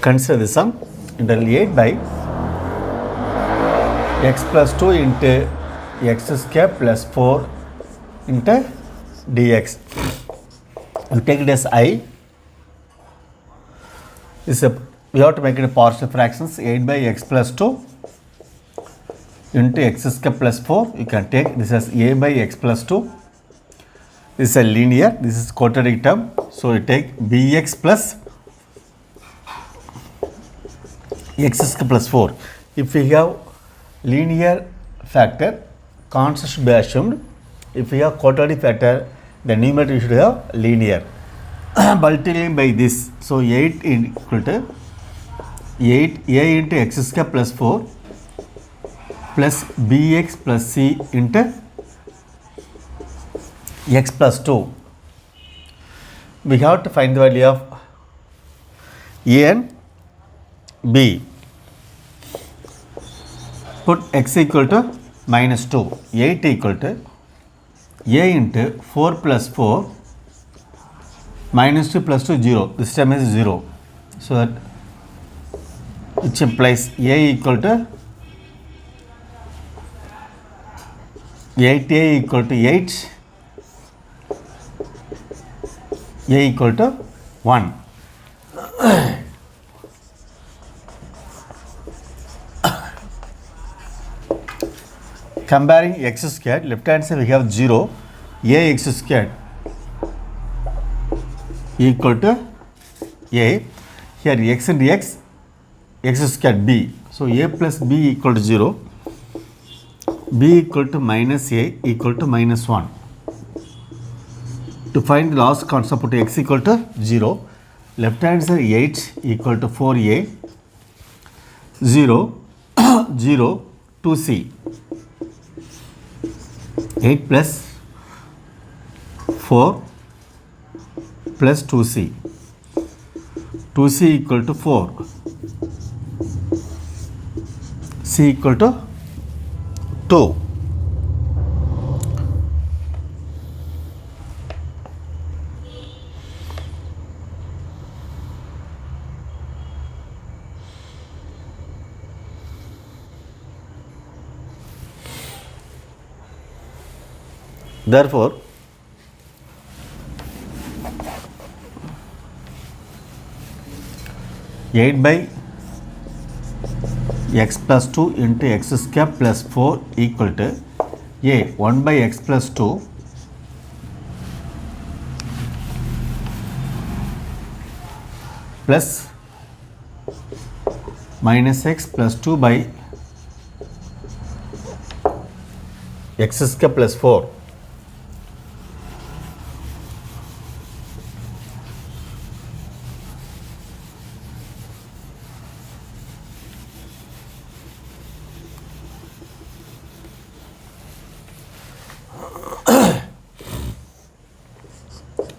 Consider the sum. Integral 8 by x plus 2 into x square plus 4 into dx. You take it as I. We have to make it a partial fractions. 8 by x plus 2 into x square plus 4. You can take this as a by x plus 2. This is a linear. This is quadratic term. So you take bx plus x square plus 4. If we have linear factor, constant should be assumed. If we have quadratic factor, the numerator should have linear. Multiplying by this, so 8 equal to 8a into x square plus 4 plus bx plus c into x plus 2. We have to find the value of a and b. Put x equal to minus 2, 8 equal to a into 4 plus 4 minus 2 plus 2 0. This term is 0. So that which implies a equal to 8a equal to 8, a equal to 1. Comparing x squared, left hand side we have 0, a x squared equal to a. Here x into x, x squared b. So a plus b equal to 0, b equal to minus a equal to minus 1. To find the last constant, put x equal to 0. Left hand side 8 equal to 4a, 0, 0, 2c. 8 plus 4 plus 2c. 2c equal to 4. C equal to 2. Therefore, eight by x plus 2 into x square plus 4 equal to a 1 by x plus 2 plus minus x plus 2 by x square plus 4.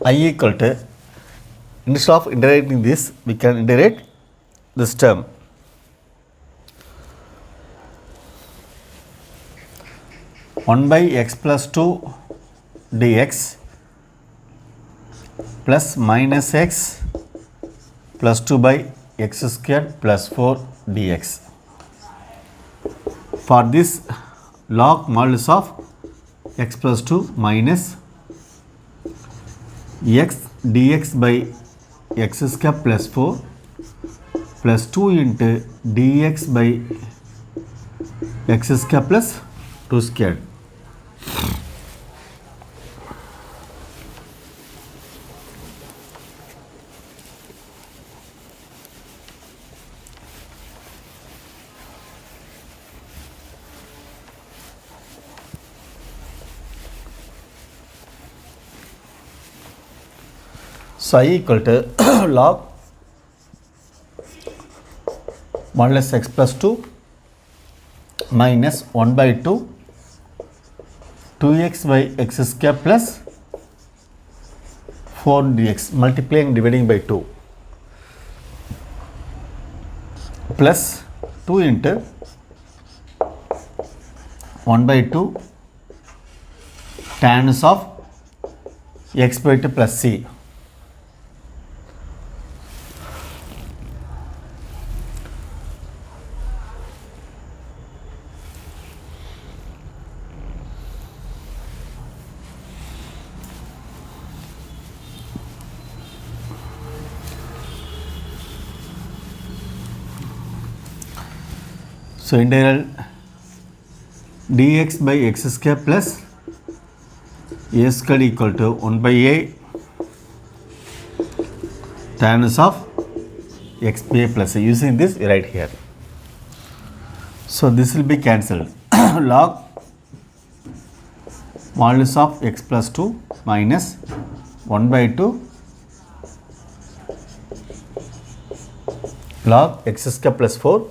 I equal to, instead of integrating this, we can integrate this term. One by x plus 2 dx plus minus x plus 2 by x squared plus 4 dx. For this, log modulus of x plus 2 minus x dx by x square plus 4 plus 2 into dx by x square plus 2 squared. So I equal to log modulus x plus 2 minus 1 by 2 2x by x square plus 4 dx, multiplying dividing by 2 plus 2 into 1 by 2 tan of x by 2 plus c. So integral dx by x square plus a square equal to 1 by a tan of x by a plus a. Using this, you write here. So this will be cancelled. Log modulus of x plus 2 minus 1 by 2 log x square plus 4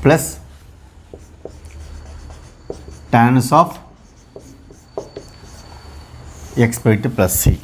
plus tan of x by 2 plus c.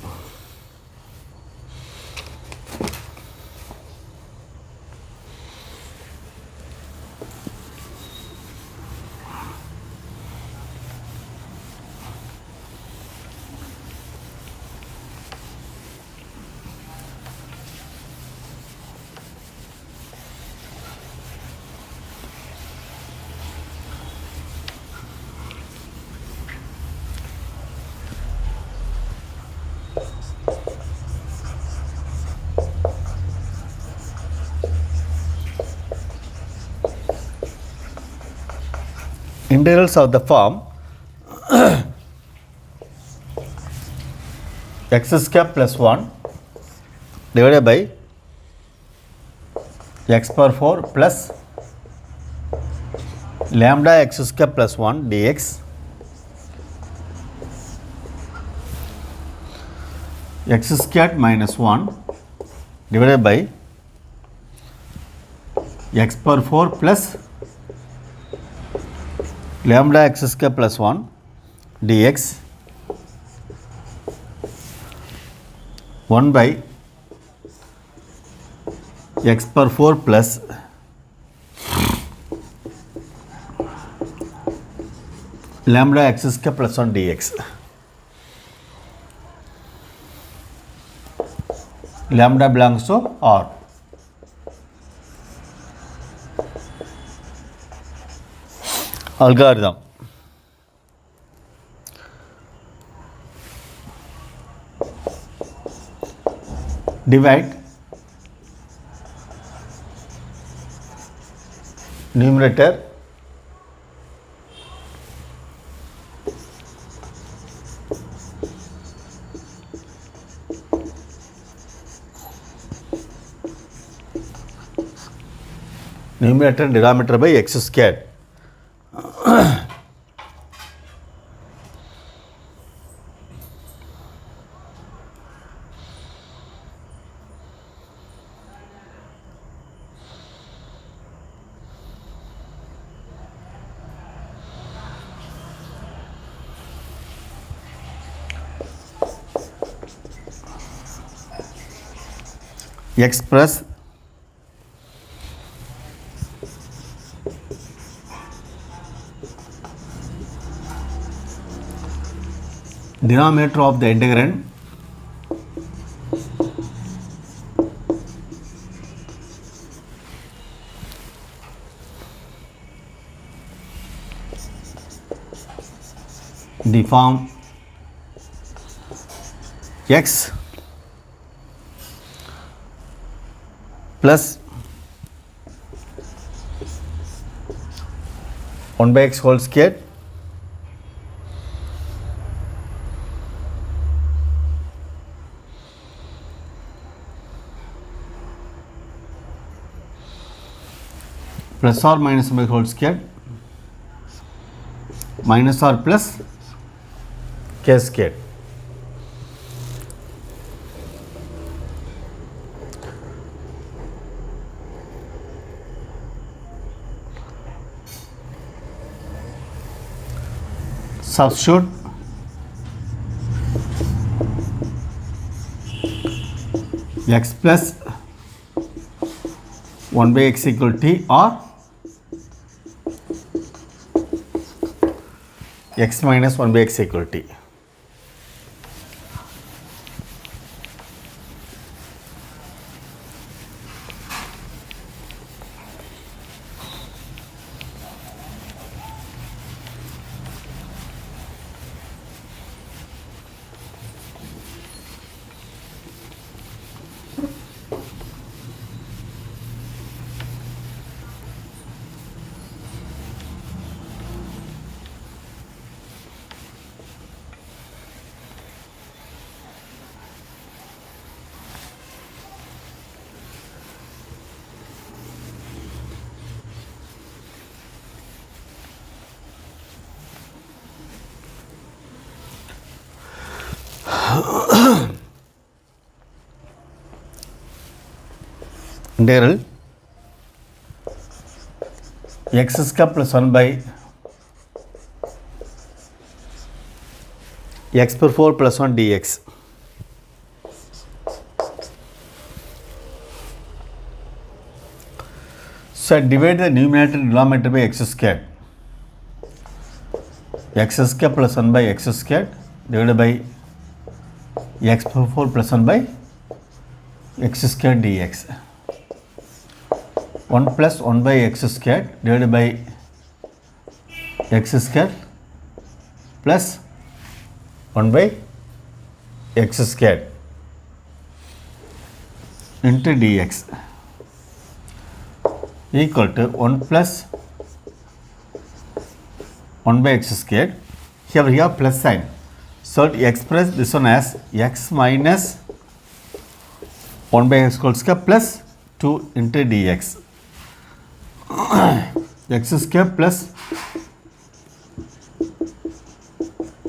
Integrals of the form x square plus 1 divided by x power 4 plus lambda x square plus 1 dx x squared minus 1 divided by x power 4 plus lambda x square plus 1 dx 1 by x power 4 plus lambda x square plus 1 dx. Lambda belongs to R. Algorithm. Divide numerator and denominator by x squared. X plus denominator of the integrand the form x plus 1 by x whole squared plus or minus 1 by whole squared minus or plus k squared. Substitute x plus 1 by x equal to t or x minus 1 by x equal to t. integral x square plus 1 by x power 4 plus 1 dx. So divide the numerator and denominator by x squared. X square plus 1 by x squared divided by x power 4 plus 1 by x squared dx. 1 plus 1 by x squared divided by x squared plus 1 by x squared into dx equal to 1 plus 1 by x squared. Here we have plus sign. So to express this one as x minus 1 by x whole square plus 2 into dx. X square plus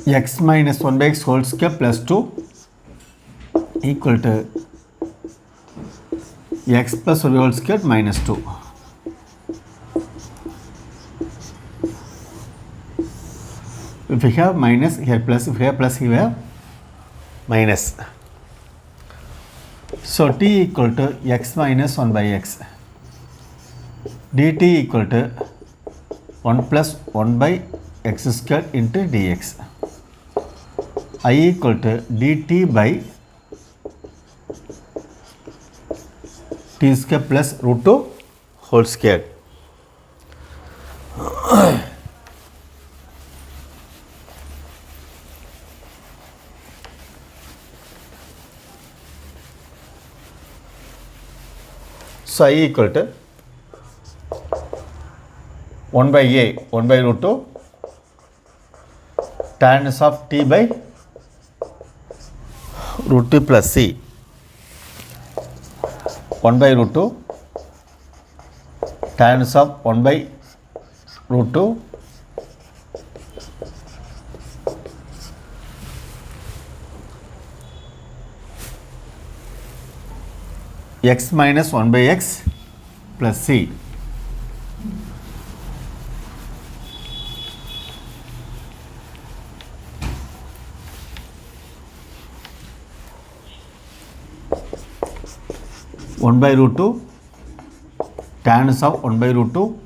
x minus 1 by x whole square plus 2 equal to x plus 1 by whole square minus 2. If we have minus, here plus, if we have plus, here we have minus. So t equal to x minus 1 by x, dt equal to 1 plus 1 by x square into dx. I equal to dt by t square plus root 2 whole square. So I equal to 1 by a 1 by root 2 tan of t by root 2 plus c 1 by root 2 tan of 1 by root 2 x minus 1 by x plus c. One by root 2 tan of 1 by root 2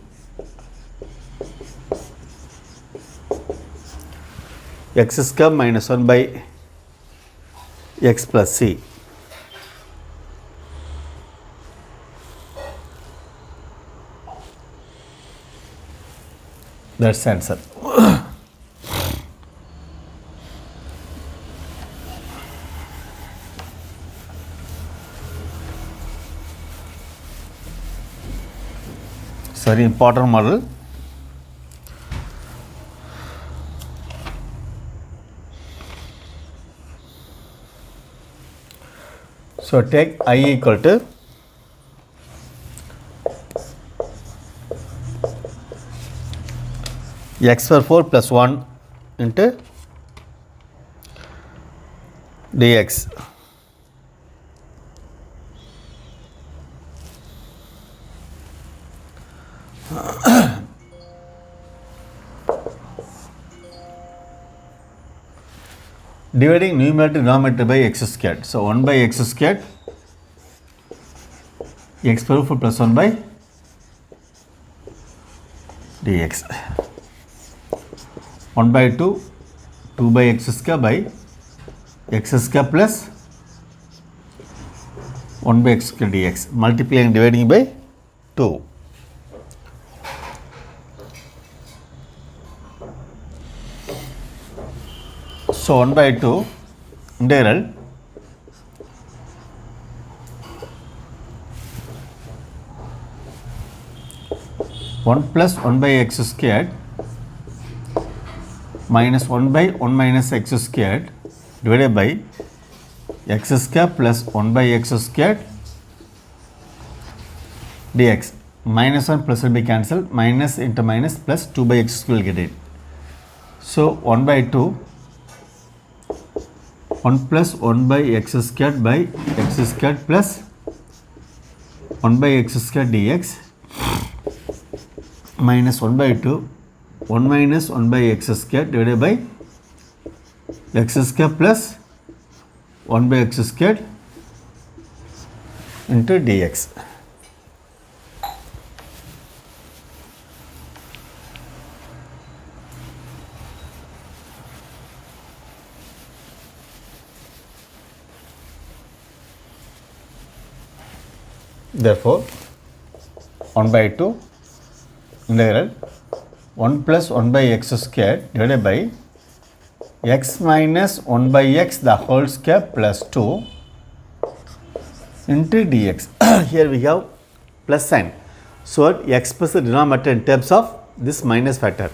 x square minus 1 by x plus c. That's the answer. It's very important model. So take I equal to x power 4 plus 1 into dx. Dividing numerator denominator by x squared. So 1 by x squared x power 4 plus 1 by dx. 1 by 2 2 by x square by x square plus 1 by x square dx, multiplying and dividing by 2. So 1 by 2 integral 1 plus 1 by x squared minus 1 by 1 minus x squared divided by x square plus 1 by x squared dx. Minus 1 plus will be cancelled, minus into minus plus 2 by x will get it. So 1 by 2 1 plus 1 by x squared by x squared plus 1 by x squared dx minus 1 by 2 1 minus 1 by x squared divided by x squared plus 1 by x squared into dx. Therefore, 1 by 2 integral 1 plus 1 by x squared divided by x minus 1 by x the whole square plus 2 into dx. Here we have plus sign. So, express the denominator in terms of this minus factor.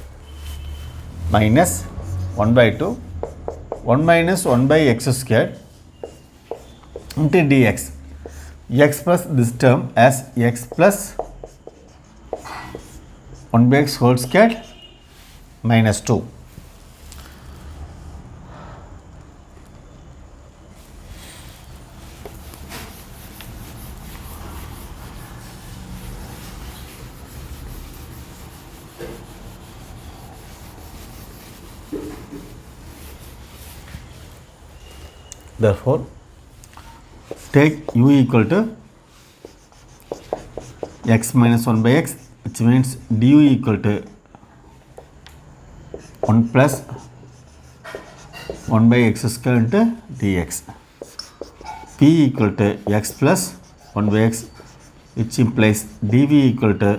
Minus 1 by 2 1 minus 1 by x squared into dx. Express this term as x plus 1 by x whole squared minus 2. Therefore, take u equal to x minus 1 by x, which means du equal to 1 plus 1 by x square into dx. P equal to x plus 1 by x, which implies dv equal to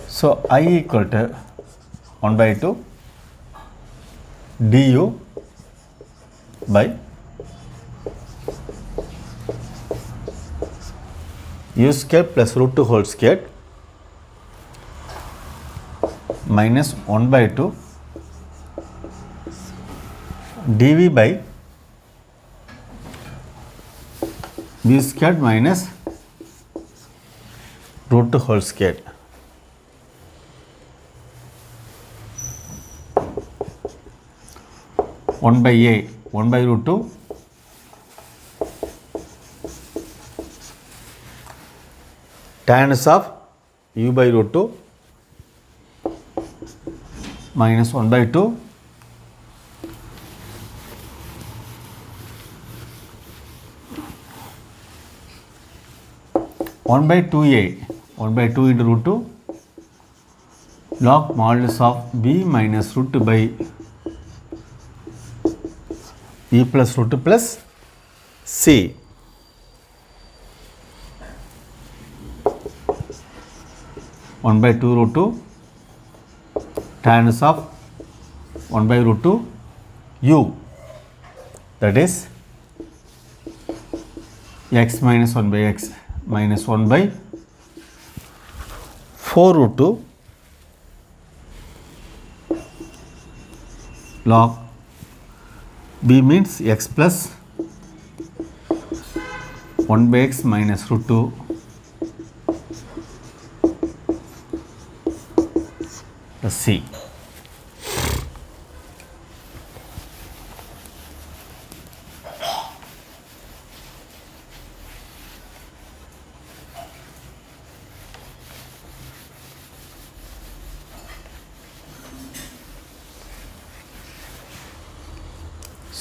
so I equal to 1 by 2 du by u square plus root 2 whole square minus 1 by 2 dv by v square minus root 2 whole square. One by a 1 by root 2 tan of u by root 2 minus 1 by 2 1 by 2a 1 by 2 into root 2 log modulus of b minus root 2 by e plus root 2 plus c. One by 2 root 2 tan of 1 by root 2 u, that is x minus 1 by x minus 1 by 4 root 2 log b means x plus 1 by x minus root 2 plus c.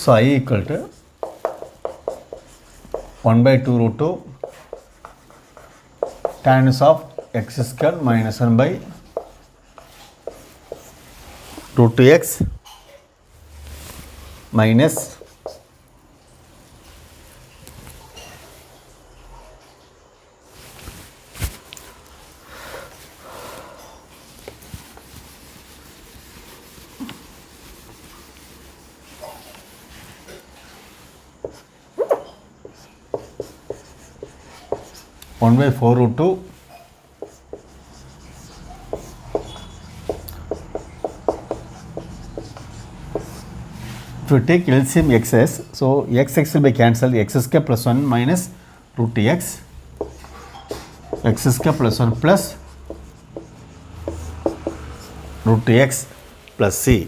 So, I equal to 1 by 2 root 2 tan of x square minus 1 by root 2x minus one by 4 root 2 if you take LCM xs, so x will be cancelled, x square plus 1 minus root x, x square plus 1 plus root x plus c.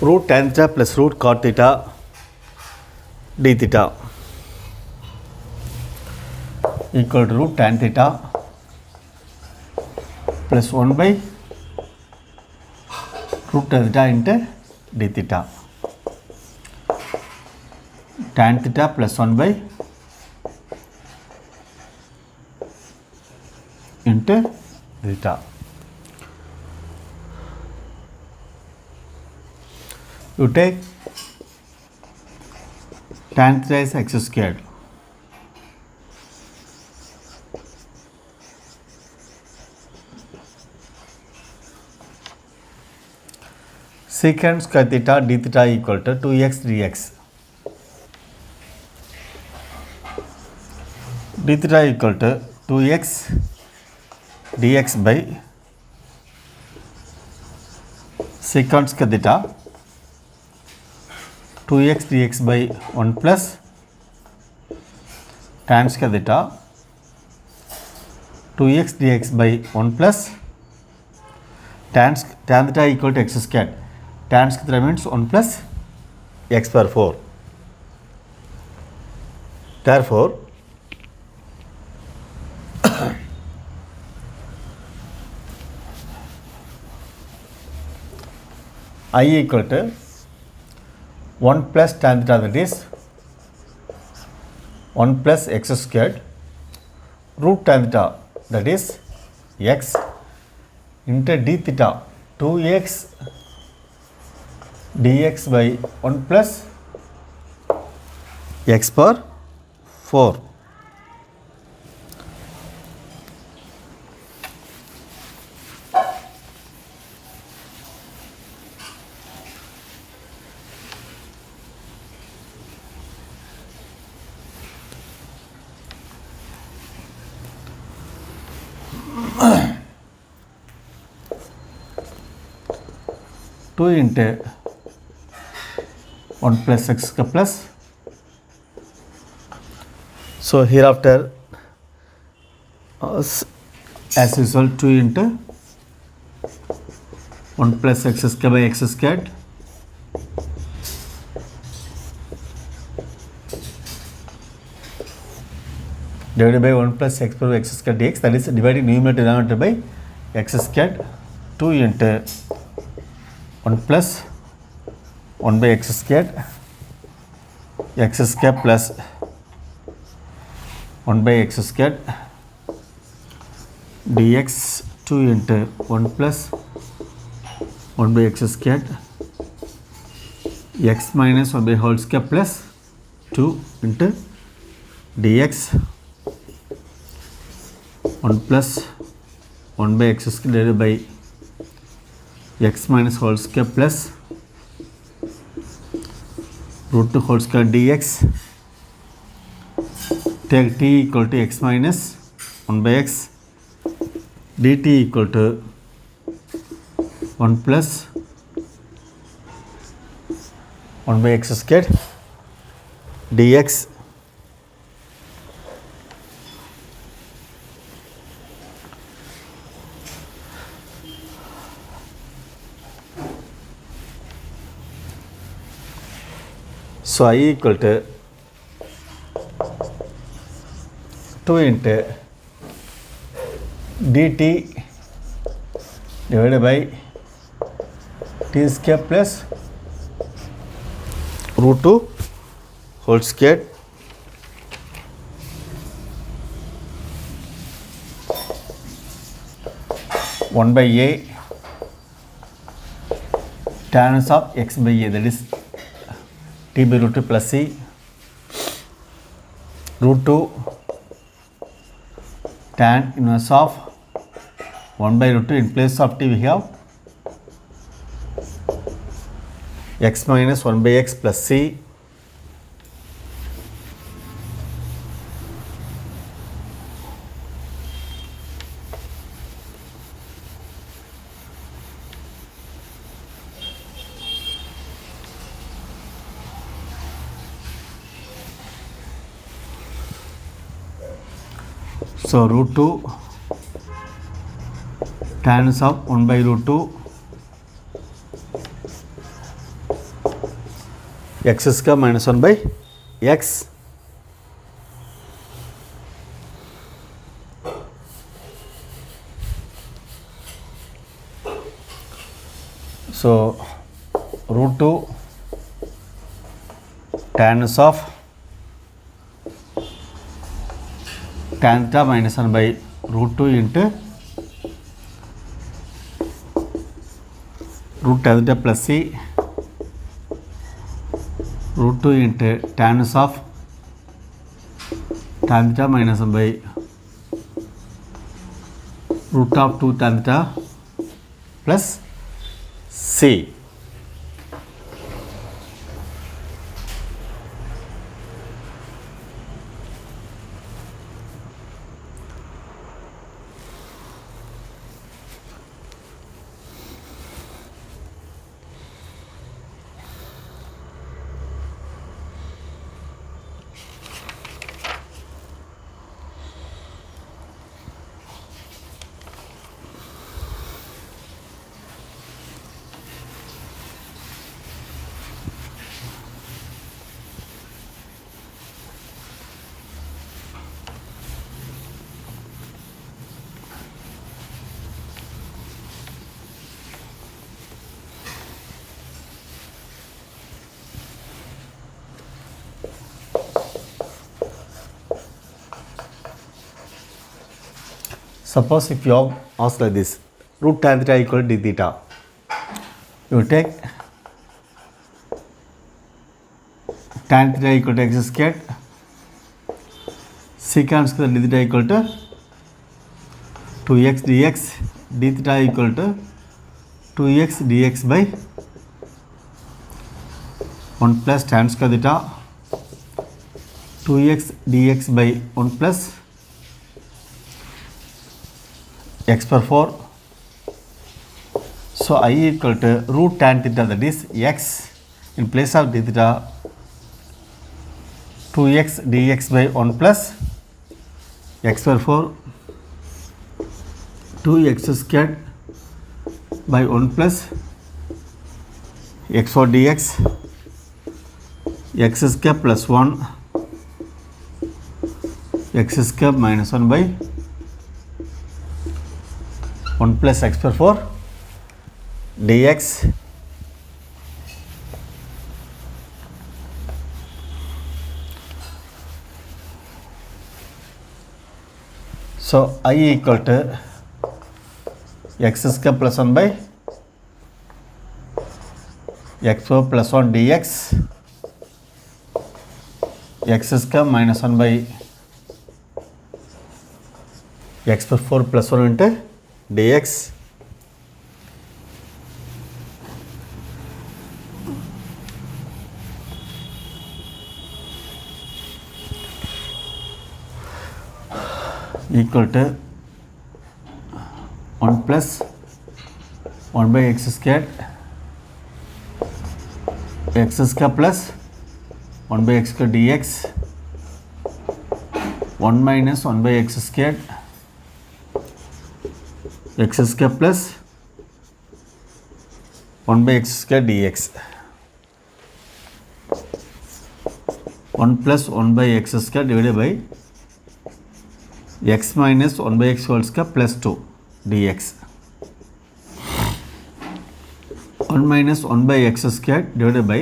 Root tan theta plus root cot theta d theta equal to root tan theta plus 1 by root tan theta into d theta. Tan theta plus 1 by into theta. You take tan theta is x squared. Secant square theta d theta equal to 2x dx. D theta equal to 2x dx by secant square theta 2x dx by 1 plus tan square theta 2x dx by 1 plus tan theta equal to x squared. Tan square theta means 1 plus x power 4. Therefore, I equal to 1 plus tan theta, that is 1 plus x squared root tan theta, that is x into d theta 2x dx by 1 plus x power 4. Two into 1 plus x plus. So hereafter, as usual, 2 into 1 plus x squared by x squared divided by 1 plus x power x squared dx, that is dividing numerator denominator by x squared. 2 into 1 plus 1 by x squared plus 1 by x squared dx 2 into 1 plus 1 by x squared x minus 1 by whole square plus 2 into dx 1 plus 1 by x squared divided by x minus whole square plus root 2 whole square dx. Take t equal to x minus 1 by x dt equal to 1 plus 1 by x squared dx. So I equal to 2 into dt divided by t square plus root 2 whole square one by a tan of x by a, that is t by root 2 plus c root 2 tan inverse of 1 by root 2. In place of t we have x minus 1 by x plus c so root 2 tan of 1 by root 2 x square minus 1 by x so root 2 tan of tan theta minus 1 by root 2 into root tan theta plus c root 2 into tan of tan theta minus 1 by root of 2 tan theta plus c. Suppose if you are asked like this, root tan theta equal to d theta, you take tan theta equal to x squared, secant square d theta equal to 2x dx, d theta equal to 2x dx by 1 plus tan square theta, 2x dx by 1 plus x power 4. So I equal to root tan theta, that is x in place of d theta 2x dx by 1 plus x power 4 2x squared by 1 plus x4 dx x square plus 1 x square minus 1 by 1 plus x power 4 dx so I equal to x square plus 1 by x4 plus 1 dx x square minus 1 by x power 4 plus 1 into dx equal to 1 plus 1 by x squared plus 1 by x squared dx 1 minus 1 by x squared x square plus 1 by x square dx 1 plus 1 by x square divided by x minus 1 by x whole square plus 2 dx 1 minus 1 by x square divided by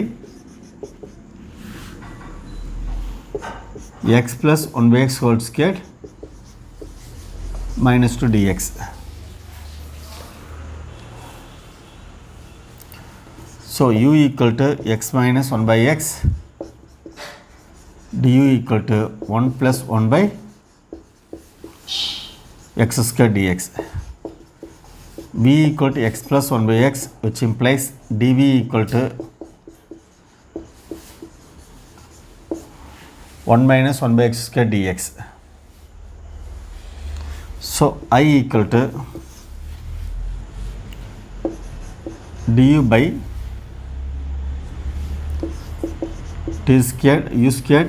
x plus 1 by x whole square minus 2 dx. So u equal to x minus 1 by x, du equal to 1 plus 1 by x square dx. v equal to x plus 1 by x, which implies dv equal to 1 minus 1 by x square dx. So I equal to du by t squared u squared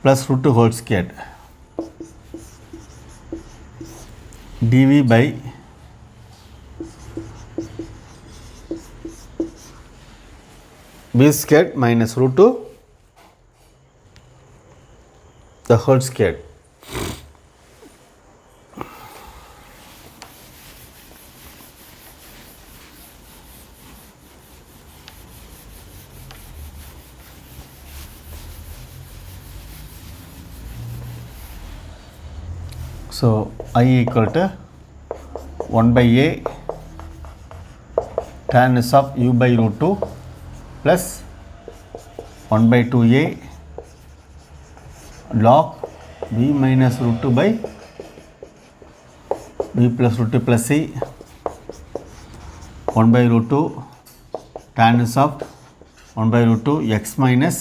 plus root 2 whole squared dv by b squared minus root 2 the whole squared. So I equal to 1 by a tan of u by root 2 plus 1 by 2a log b minus root 2 by b plus root 2 plus c 1 by root 2 tan of 1 by root 2 x minus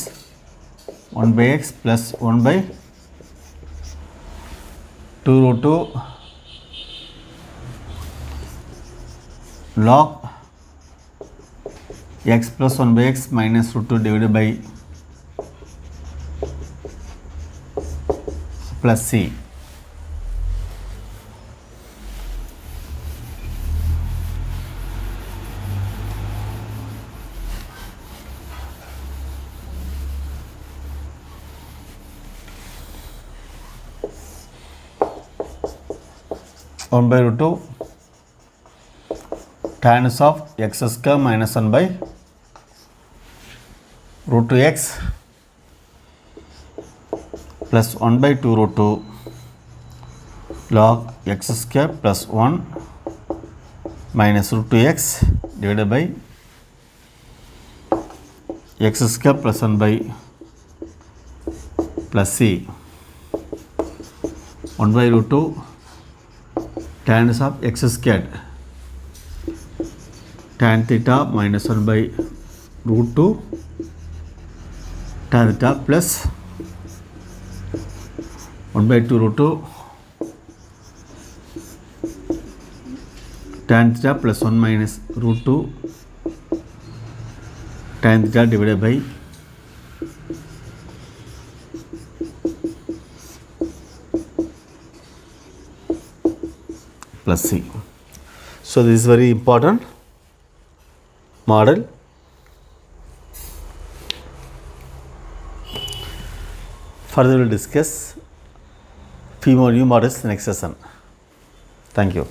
1 by x plus 1 by 2 root 2 log x plus 1 by x minus root 2 divided by plus c. One by root 2 tan of x square minus 1 by root 2x plus 1 by 2 root 2 log x square plus 1 minus root 2x divided by x square plus 1 by plus c 1 by root 2 tan of x squared tan theta minus 1 by root 2 tan theta plus 1 by 2 root 2 tan theta plus 1 minus root 2 tan theta divided by plus c. So this is very important model. Further we will discuss few more new models next session. Thank you.